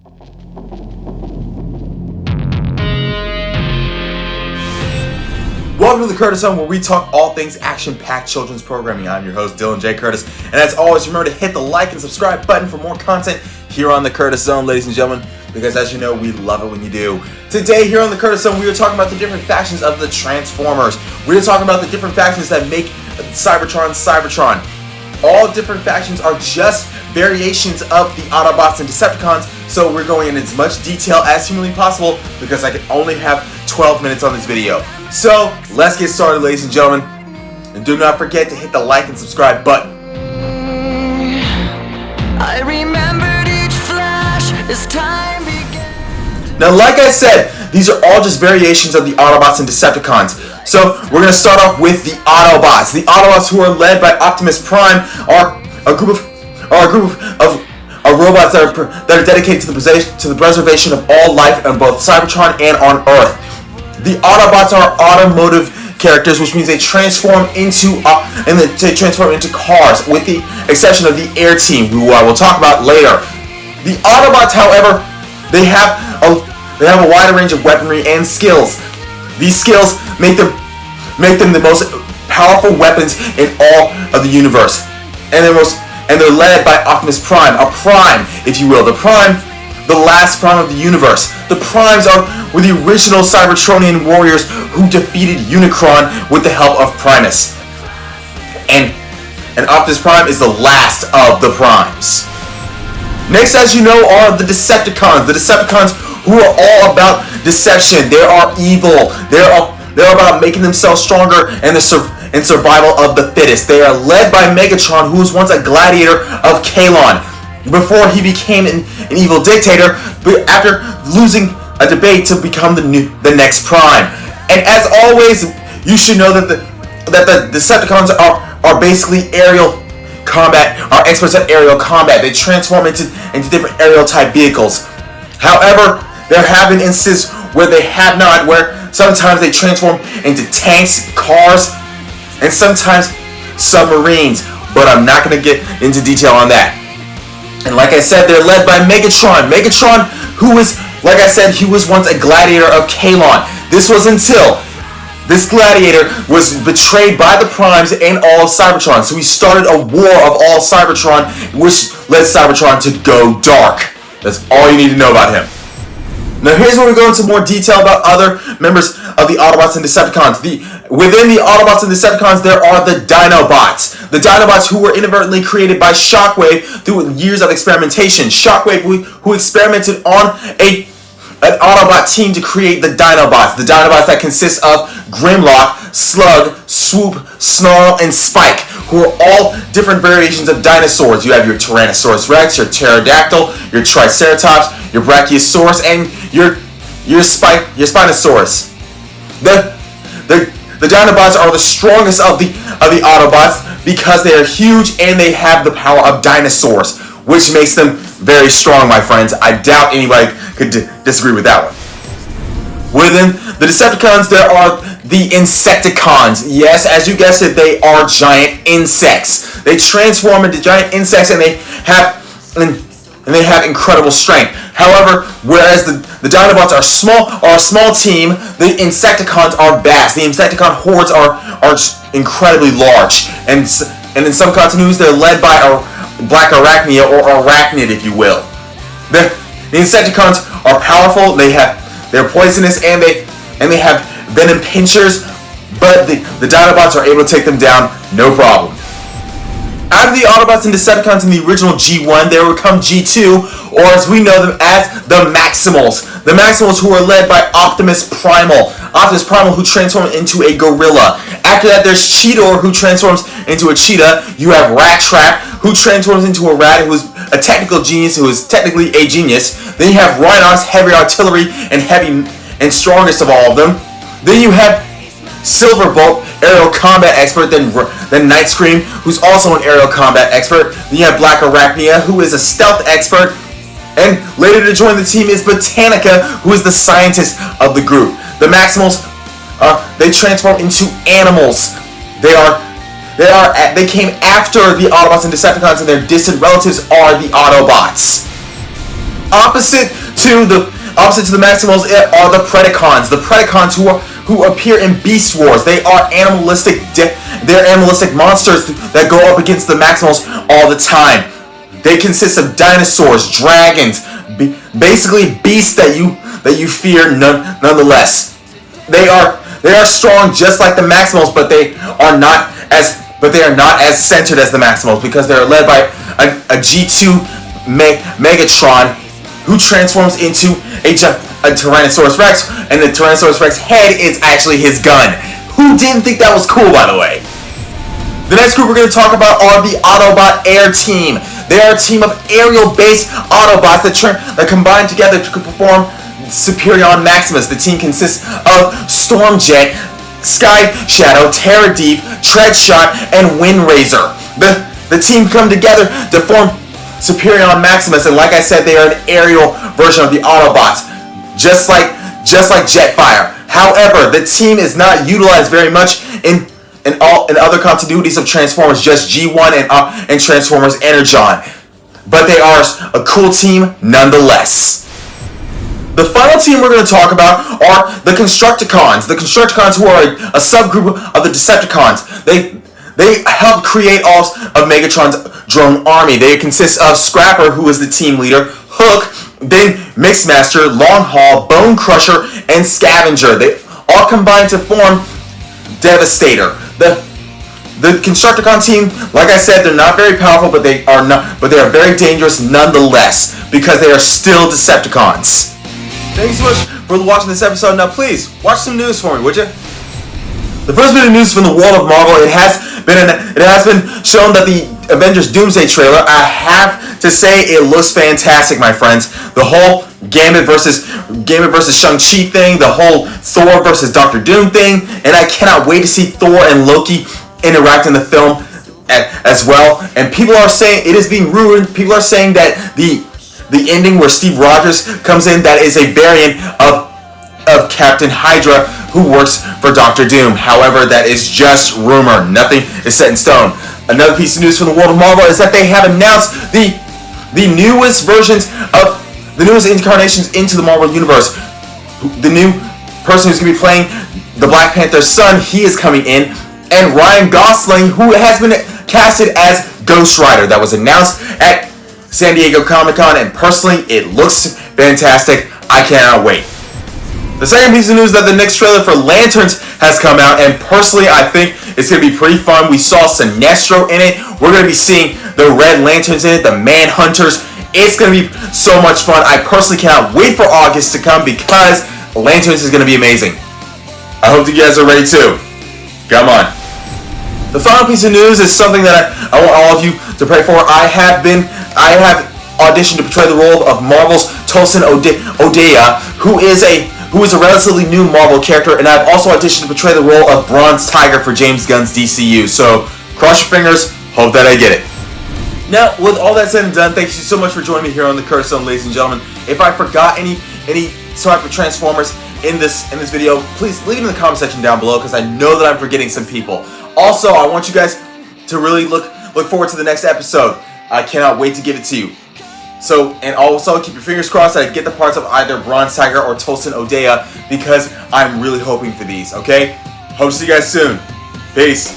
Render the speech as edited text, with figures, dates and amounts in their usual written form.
Welcome to the Curtis Zone, where we talk all things action-packed children's programming. I'm your host, Dylan J. Curtis, and as always, remember to hit the like and subscribe button for more content here on the Curtis Zone, ladies and gentlemen, because as you know, we love it when you do. Today, here on the Curtis Zone, we are talking about the different factions of the Transformers. We are talking about the different factions that make Cybertron. All different factions are just variations of the Autobots and Decepticons, so we're going in as much detail as humanly possible because I can only have 12 minutes on this video. So, let's get started, ladies and gentlemen. And do not forget to hit the like and subscribe button. I remembered each flash as time began. Now, like I said, these are all just variations of the Autobots and Decepticons. So, we're going to start off with the Autobots. The Autobots, who are led by Optimus Prime, are a group of robots that are dedicated to the preservation of all life on both Cybertron and on Earth. The Autobots are automotive characters, which means they transform into cars, with the exception of the Air Team, who I will talk about later. The Autobots, however, they have a wide range of weaponry and skills. These skills make them the most powerful weapons in all of the universe, and they're led by Optimus Prime, a Prime, if you will. The last Prime of the universe. The Primes were the original Cybertronian warriors who defeated Unicron with the help of Primus. And Optimus Prime is the last of the Primes. Next, as you know, are the Decepticons. The Decepticons, who are all about deception. They are evil. They're about making themselves stronger and survival of the fittest. They are led by Megatron, who was once a gladiator of Kalon, before he became an evil dictator, but after losing a debate to become the next Prime. And as always, you should know that the Decepticons are basically aerial combat, are experts at aerial combat. They transform into different aerial type vehicles. However, there have been instances where they have not, where sometimes they transform into tanks, cars, and sometimes submarines, but I'm not going to get into detail on that. And like I said, they're led by Megatron. Megatron, who was, like I said, he was once a gladiator of Kalon. This was until this gladiator was betrayed by the Primes and all of Cybertron. So he started a war of all Cybertron, which led Cybertron to go dark. That's all you need to know about him. Now here's where we go into more detail about other members of the Autobots and Decepticons. Within the Autobots and Decepticons, there are the Dinobots. The Dinobots, who were inadvertently created by Shockwave through years of experimentation. Shockwave, who experimented on an Autobot team to create the Dinobots. The Dinobots that consist of Grimlock, Slug, Swoop, Snarl, and Spike, who are all different variations of dinosaurs. You have your Tyrannosaurus Rex, your Pterodactyl, your Triceratops, your Brachiosaurus, and your Spinosaurus. The Dinobots are the strongest of the Autobots because they are huge and they have the power of dinosaurs, which makes them very strong, my friends. I doubt anybody could disagree with that one. Within the Decepticons, there are the Insecticons. Yes, as you guessed it, they are giant insects. They transform into giant insects, and they have incredible strength. However, whereas the Dinobots are a small team, the Insecticons are vast. The Insecticon hordes are incredibly large, and in some continuities, they're led by a Black Arachnia, or Arachnid, if you will. The Insecticons are powerful. They're poisonous, and they have venom pinchers, but the Dinobots are able to take them down no problem. Out of the Autobots and Decepticons in the original G1, there would come G2, or as we know them as the Maximals. The Maximals, who are led by Optimus Primal. Optimus Primal, who transforms into a gorilla. After that, there's Cheetor, who transforms into a cheetah. You have Rat Trap, who transforms into a rat, who is a technical genius, who is technically a genius. Then you have Rhinox, heavy artillery, and strongest of all of them. Then you have Silverbolt, aerial combat expert, then Night Scream, who's also an aerial combat expert. Then you have Black Arachnia, who is a stealth expert. And later to join the team is Botanica, who is the scientist of the group. The Maximals, they transform into animals. They came after the Autobots and Decepticons, and their distant relatives are the Autobots. Opposite to the Maximals are the Predacons. The Predacons who appear in Beast Wars. They are they're animalistic monsters that go up against the Maximals all the time. They consist of dinosaurs, dragons, basically beasts that you fear nonetheless. They are strong just like the Maximals, but they are not as centered as the Maximals because they are led by a G2 Megatron who transforms into a Tyrannosaurus Rex, and the Tyrannosaurus Rex head is actually his gun. Who didn't think that was cool, by the way? The next group we're going to talk about are the Autobot Air Team. They are a team of aerial-based Autobots that combine together to perform Superion Maximus. The team consists of Stormjet, Sky Shadow, Terra Deep, Treadshot, and Windrazor. The team come together to form Superion Maximus, and like I said, they are an aerial version of the Autobots, just like Jetfire. However, the team is not utilized very much in other continuities of Transformers, just G1 and Transformers Energon. But they are a cool team nonetheless. The final team we're going to talk about are the Constructicons. The Constructicons, who are a subgroup of the Decepticons. They help create all of Megatron's drone army. They consist of Scrapper, who is the team leader, Hook, then Mixmaster, Longhaul, Bone Crusher, and Scavenger. They all combine to form Devastator. The Constructicon team, like I said, they're not very powerful, but they are very dangerous nonetheless because they are still Decepticons. Thanks so much for watching this episode. Now, please watch some news for me, would you? The first bit of news from the world of Marvel, it has been shown that the Avengers Doomsday trailer, I have to say, it looks fantastic, my friends. The whole Gambit versus Shang-Chi thing, the whole Thor versus Doctor Doom thing, and I cannot wait to see Thor and Loki interact in the film as well. And people are saying, it is being rumored, people are saying that the ending where Steve Rogers comes in, that is a variant of Captain Hydra, who works for Doctor Doom. However, that is just rumor. Nothing is set in stone. Another piece of news from the world of Marvel is that they have announced the newest incarnations into the Marvel Universe. The new person who's going to be playing the Black Panther's son, he is coming in. And Ryan Gosling, who has been casted as Ghost Rider. That was announced at San Diego Comic-Con, and personally, it looks fantastic. I cannot wait. The second piece of news is that the next trailer for Lanterns has come out, and personally, I think it's going to be pretty fun. We saw Sinestro in it. We're going to be seeing the Red Lanterns in it, the Manhunters. It's going to be so much fun. I personally cannot wait for August to come because Lanterns is going to be amazing. I hope you guys are ready too. Come on. The final piece of news is something that I want all of you to pray for. I have auditioned to portray the role of Marvel's Tosin Odeya, who is a relatively new Marvel character, and I've also auditioned to portray the role of Bronze Tiger for James Gunn's DCU. So, cross your fingers, hope that I get it. Now, with all that said and done, thank you so much for joining me here on the Curse Zone, ladies and gentlemen. If I forgot any type of Transformers in this video, please leave it in the comment section down below because I know that I'm forgetting some people. Also, I want you guys to really look forward to the next episode. I cannot wait to give it to you. So, and also keep your fingers crossed that I get the parts of either Bronze Tiger or Tosin Odeya because I'm really hoping for these, okay? Hope to see you guys soon. Peace.